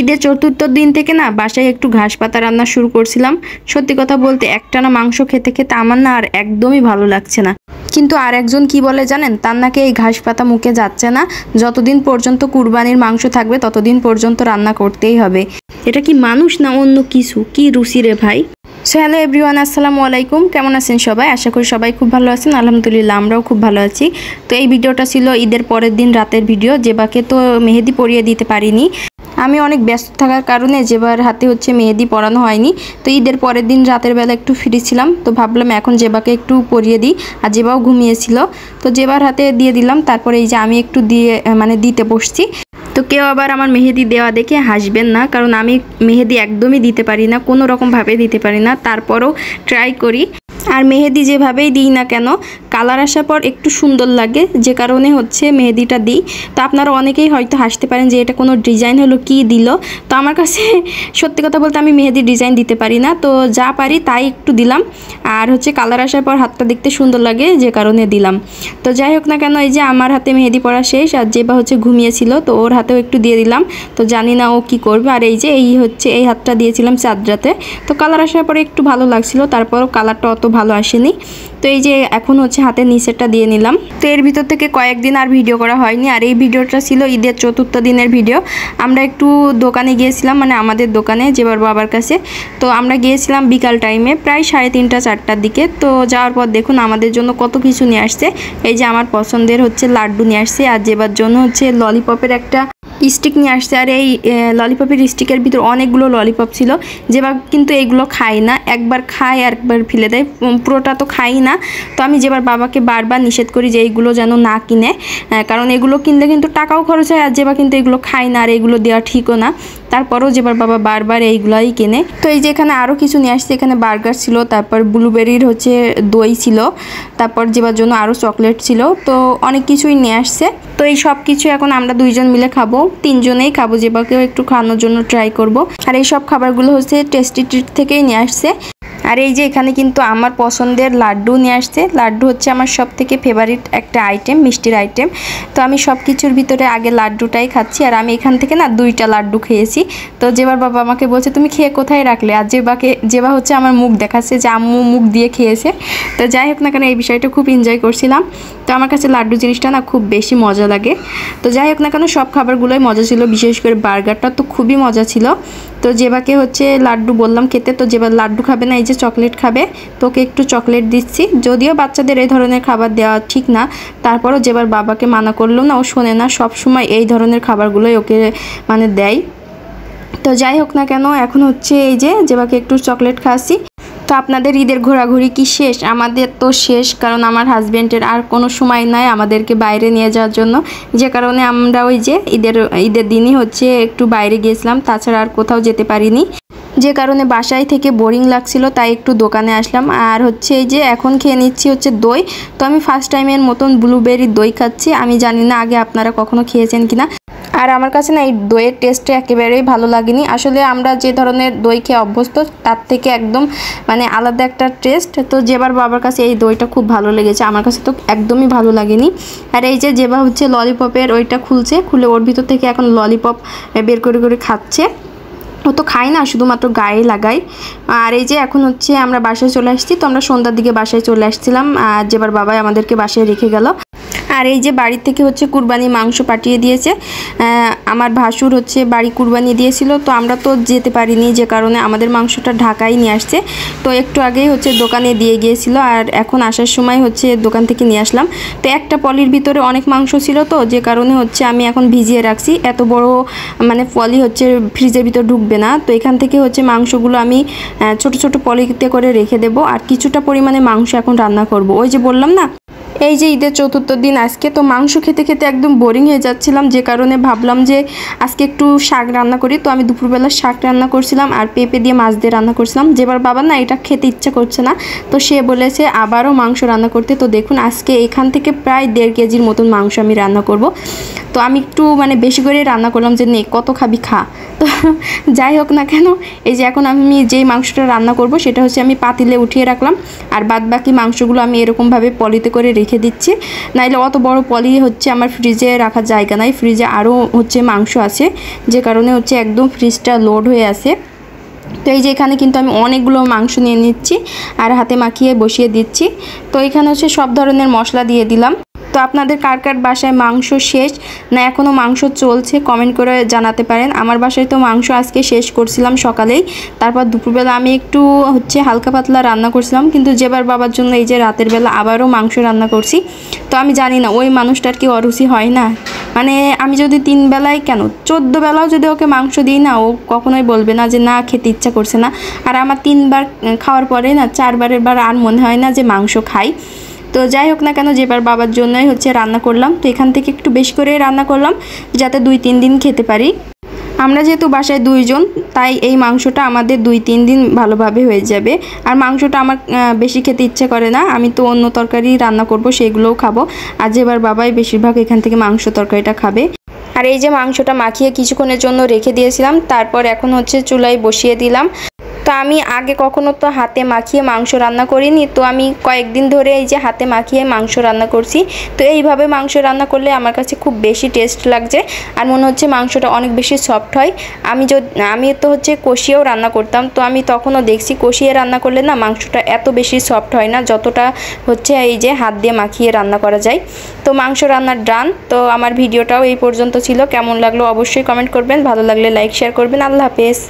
ঈদের চতুর্থ দিন থেকে না বাসায় একটু ঘাস পাতা রান্না শুরু করছিলাম। সত্যি কথা বলতে একটানা মাংস খেতে খেতে আমার না আর একদমই ভালো লাগছে না। কিন্তু আর একজন কি বলে জানেন, তার নাকি এই ঘাস পাতা মুখে যাচ্ছে না, যতদিন পর্যন্ত কুরবানির মাংস থাকবে ততদিন পর্যন্ত রান্না করতেই হবে। এটা কি মানুষ না অন্য কিছু? কি রুচি রে ভাই। সো হ্যালো এভরিওয়ান, আসসালামু আলাইকুম। কেমন আছেন সবাই? আশা করি সবাই খুব ভালো আছেন। আলহামদুলিল্লাহ আমরাও খুব ভালো আছি। তো এই ভিডিওটা ছিল ঈদের পরের দিন রাতের ভিডিও। জেবাকে তো মেহেদি পরিয়ে দিতে পারিনি, আমি অনেক ব্যস্ত থাকার কারণে জেবার হাতে হচ্ছে মেহেদি পরানো হয়নি। তো ঈদের পরের দিন রাতের বেলা একটু ফ্রি ছিলাম, তো ভাবলাম এখন জেবাকে একটু পরিয়ে দিই। আর জেবাও ঘুমিয়েছিল, তো জেবার হাতে দিয়ে দিলাম। তারপরে এই যে আমি একটু দিতে বসছি। তো কেউ আবার আমার মেহেদি দেওয়া দেখে হাসবেন না, কারণ আমি মেহেদি একদমই দিতে পারি না, কোনো রকমভাবে দিতে পারি না। তারপরও ট্রাই করি। আর মেহেদি যেভাবেই দিই না কেন, কালার আসার পর একটু সুন্দর লাগে, যে কারণে হচ্ছে মেহেদিটা দিই। তো আপনারা অনেকেই হয়তো হাসতে পারেন যে এটা কোনো ডিজাইন হলো, কি দিল। তো আমার কাছে সত্যি কথা বলতে আমি মেহেদি ডিজাইন দিতে পারি না, তো যা পারি তাই একটু দিলাম। আর হচ্ছে কালার আসার পর হাতটা দেখতে সুন্দর লাগে, যে কারণে দিলাম। তো যাই হোক না কেন, এই যে আমার হাতে মেহেদি পরা শেষ, আর যেবা হচ্ছে ঘুমিয়েছিল, তো ওর হাতেও একটু দিয়ে দিলাম। তো জানি না ও কি করবে। আর এই যে এই হাতটা দিয়েছিলাম চাঁদরাতে। তো কালার আসার পরে একটু ভালো লাগছিল, তারপরও কালারটা অত ভালো আসেনি। তো এই যে এখন হচ্ছে হাতের নিচেরটা দিয়ে নিলাম। তো এর ভিতর থেকে কয়েকদিন আর ভিডিও করা হয়নি। আর এই ভিডিওটা ছিল ঈদের চতুর্থ দিনের ভিডিও। আমরা একটু দোকানে গিয়েছিলাম, মানে আমাদের দোকানে যেবার বাবার কাছে। তো আমরা গিয়েছিলাম বিকাল টাইমে, প্রায় 3:30 4টার দিকে। তো যাওয়ার পর দেখুন আমাদের জন্য কত কিছু নিয়ে আসছে। এই যে আমার পছন্দের হচ্ছে লাড্ডু নিয়ে আসছে, আর যেবার জন্য হচ্ছে ললিপপের একটা স্টিক নিয়ে আসছে। আর এই ললিপপের স্টিকের ভিতর অনেকগুলো ললিপপ ছিল। যেবার কিন্তু এইগুলো খাই না, একবার খাই আর একবার ফেলে দেয়, পুরোটা তো খাই না। তো আমি যেবার বাবাকে বারবার নিষেধ করি যে এইগুলো যেন না কিনে, কারণ এগুলো কিনলে কিন্তু টাকাও খরচ হয়, আর যেবার কিন্তু এগুলো খাই না, আর এগুলো দেওয়া ঠিকও না। তারপরেও যেবার বাবা বারবার এইগুলাই কেনে। তো এই যে এখানে আরও কিছু নিয়ে আসছে। এখানে বার্গার ছিল, তারপর ব্লুবেরির হচ্ছে দই ছিল, তারপর যেবার জন্য আরও চকলেট ছিল। তো অনেক কিছুই নিয়ে আসছে। তো এই সব কিছু এখন আমরা দুইজন মিলে খাবো, তিনজনেই খাবো, যেবাকেও একটু খাওয়ানোর জন্য ট্রাই করব। আর এই সব খাবারগুলো হচ্ছে টেস্টি ট্রিট থেকেই নিয়ে আসছে। আর এই যে এখানে কিন্তু আমার পছন্দের লাড্ডু নিয়ে আসছে। লাড্ডু হচ্ছে আমার সব থেকে ফেভারিট একটা আইটেম, মিষ্টির আইটেম। তো আমি সব কিছুর ভিতরে আগে লাড্ডুটাই খাচ্ছি। আর আমি এখান থেকে না 2টা লাড্ডু খেয়েছি। তো যেবার বাবা আমাকে বলছে তুমি খেয়ে কোথায় রাখলে, আর যেবা হচ্ছে আমার মুখ দেখাচ্ছে যে আম্মু মুখ দিয়ে খেয়েছে। তো যাই হোক না কেন, এই বিষয়টা খুব এনজয় করছিলাম। তো আমার কাছে লাড্ডু জিনিসটা না খুব বেশি মজা লাগে। তো যাই হোক না কেন, সব খাবারগুলোই মজা ছিল, বিশেষ করে বার্গারটা তো খুবই মজা ছিল। তো যেবাকে হচ্ছে লাড্ডু বললাম খেতে, তো যেবার লাড্ডু খাবে না, এই যে চকলেট খাবে, তোকে একটু চকলেট দিচ্ছি। যদিও বাচ্চাদের এই ধরনের খাবার দেওয়া ঠিক না, তারপরও যেবার বাবাকে মানা করলো না, ও শোনে না, সব সময় এই ধরনের খাবারগুলোই ওকে মানে দেয়। তো যাই হোক না কেন, এখন হচ্ছে এই যে যেবাকে একটু চকলেট খাওয়াচ্ছি। তো আপনাদের ঈদের ঘোরাঘুরি কি শেষ? আমাদের তো শেষ, কারণ আমার হাজব্যান্ডের আর কোনো সময় নাই আমাদেরকে বাইরে নিয়ে যাওয়ার জন্য, যে কারণে আমরা ওই যে ঈদের দিনই হচ্ছে একটু বাইরে গিয়েছিলাম, তাছাড়া আর কোথাও যেতে পারিনি। যে কারণে বাসায় থেকে বোরিং লাগছিল, তাই একটু দোকানে আসলাম। আর হচ্ছে এই যে এখন খেয়ে নিচ্ছি হচ্ছে দই। তো আমি ফার্স্ট টাইমের মতন ব্লুবেরির দই খাচ্ছি। আমি জানি না আগে আপনারা কখনো খেয়েছেন কিনা। আর আমার কাছে না এই দইয়ের টেস্টটা একেবারেই ভালো লাগেনি। আসলে আমরা যে ধরনের দই খেয়ে অভ্যস্ত, তার থেকে একদম মানে আলাদা একটা টেস্ট। তো যেবার বাবার কাছে এই দইটা খুব ভালো লেগেছে, আমার কাছে তো একদমই ভালো লাগেনি। আর এই যে যেবার হচ্ছে ললিপপের ওইটা খুলে ওর ভিতর থেকে এখন ললিপপ বের করে করে খাচ্ছে। ও তো খাই না, শুধুমাত্র গায়ে লাগাই। আর এই যে এখন হচ্ছে আমরা বাসায় চলে আসছি। তো আমরা সন্ধ্যার দিকে বাসায় চলে আসছিলাম, আর যেবার বাবাই আমাদেরকে বাসায় রেখে গেল। আর এই যে বাড়ির থেকে হচ্ছে কুরবানি মাংস পাঠিয়ে দিয়েছে। আমার ভাসুর হচ্ছে বাড়ি কুরবানি দিয়েছিল, তো আমরা তো যেতে পারিনি, যে কারণে আমাদের মাংসটা ঢাকায় নিয়ে আসছে। তো একটু আগেই হচ্ছে দোকানে দিয়ে গিয়েছিল, আর এখন আসার সময় হচ্ছে দোকান থেকে নিয়ে আসলাম। তো একটা পলির ভিতরে অনেক মাংস ছিল, তো যে কারণে হচ্ছে আমি এখন ভিজিয়ে রাখছি। এত বড় মানে পলি হচ্ছে ফ্রিজের ভিতর ঢুকবে না। তো এখান থেকে হচ্ছে মাংসগুলো আমি ছোট ছোট পলিতে করে রেখে দেবো। আর কিছুটা পরিমাণে মাংস এখন রান্না করব। ওই যে বললাম না, এই যে ঈদের চতুর্থ দিন আজকে, তো মাংস খেতে খেতে একদম বোরিং হয়ে যাচ্ছিলাম, যে কারণে ভাবলাম যে আজকে একটু শাক রান্না করি। তো আমি দুপুরবেলা শাক রান্না করছিলাম, আর পেঁপে দিয়ে মাছ দিয়ে রান্না করছিলাম। যেবার বাবা না এটা খেতে ইচ্ছা করছে না, তো সে বলেছে আবারও মাংস রান্না করতে। তো দেখুন আজকে এখান থেকে প্রায় 1.5 কেজির মতন মাংস আমি রান্না করব। তো আমি একটু মানে বেশি করে রান্না করলাম, যে নে কত খাবি খা। তো যাই হোক না কেন, এই যে এখন আমি যেই মাংসটা রান্না করব সেটা হচ্ছে আমি পাতিলে উঠিয়ে রাখলাম। আর বাদ বাকি মাংসগুলো আমি এরকমভাবে পলিতে করে রেখে দিচ্ছি, নাইলে অত বড় পলি হচ্ছে আমার ফ্রিজে রাখার জায়গা নাই। ফ্রিজে আরও হচ্ছে মাংস আছে, যে কারণে হচ্ছে একদম ফ্রিজটা লোড হয়ে আছে। তো এই যে এখানে কিন্তু আমি অনেকগুলো মাংস নিয়ে নিচ্ছি আর হাতে মাখিয়ে বসিয়ে দিচ্ছি। তো এখানে হচ্ছে সব ধরনের মশলা দিয়ে দিলাম। তো আপনাদের কার কার বাসায় মাংস শেষ না এখনও মাংস চলছে কমেন্ট করে জানাতে পারেন। আমার বাসায় তো মাংস আজকে শেষ করছিলাম সকালেই, তারপর দুপুরবেলা আমি একটু হচ্ছে হালকা পাতলা রান্না করছিলাম, কিন্তু যেবার বাবার জন্য এই যে রাতের বেলা আবারও মাংস রান্না করছি। তো আমি জানি না ওই মানুষটার কি অরুচি হয় না, মানে আমি যদি 3 বেলায় কেন 14 বেলাও যদি ওকে মাংস দিই না, ও কখনোই বলবে না যে না খেতে ইচ্ছা করছে না। আর আমার 3 বার খাওয়ার পরে না 4 বারের বার আর মনে হয় না যে মাংস খাই। তো যাই হোক না কেন, যেবার বাবার জন্যই হচ্ছে রান্না করলাম। তো এখান থেকে একটু বেশি করে রান্না করলাম যাতে 2-3 দিন খেতে পারি। আমরা যেহেতু বাসায় 2 জন, তাই এই মাংসটা আমাদের 2-3 দিন ভালোভাবে হয়ে যাবে। আর মাংসটা আমার বেশি খেতে ইচ্ছে করে না, আমি তো অন্য তরকারি রান্না করব সেগুলোও খাবো। আর যেবার বাবাই বেশিরভাগ এখান থেকে মাংস তরকারিটা খাবে। আর এই যে মাংসটা মাখিয়ে কিছুক্ষণের জন্য রেখে দিয়েছিলাম, তারপর এখন হচ্ছে চুলায় বসিয়ে দিলাম। তো আমি আগে কখনো তো হাতে মাখিয়ে মাংস রান্না করিনি, তো আমি কয়েকদিন ধরে এই যে হাতে মাখিয়ে মাংস রান্না করছি। তো এইভাবে মাংস রান্না করলে আমার কাছে খুব বেশি টেস্ট লাগছে আর মনে হচ্ছে মাংসটা অনেক বেশি সফট হয়। আমি তো হচ্ছে কষিয়েও রান্না করতাম, তো আমি তখনও দেখছি কষিয়ে রান্না করলে না মাংসটা এত বেশি সফট হয় না যতটা হচ্ছে এই যে হাত দিয়ে মাখিয়ে রান্না করা যায়। তো মাংস রান্নার ডান। তো আমার ভিডিওটাও এই পর্যন্ত ছিল। কেমন লাগলো অবশ্যই কমেন্ট করবেন, ভালো লাগলে লাইক শেয়ার করবেন। আল্লাহ হাফেজ।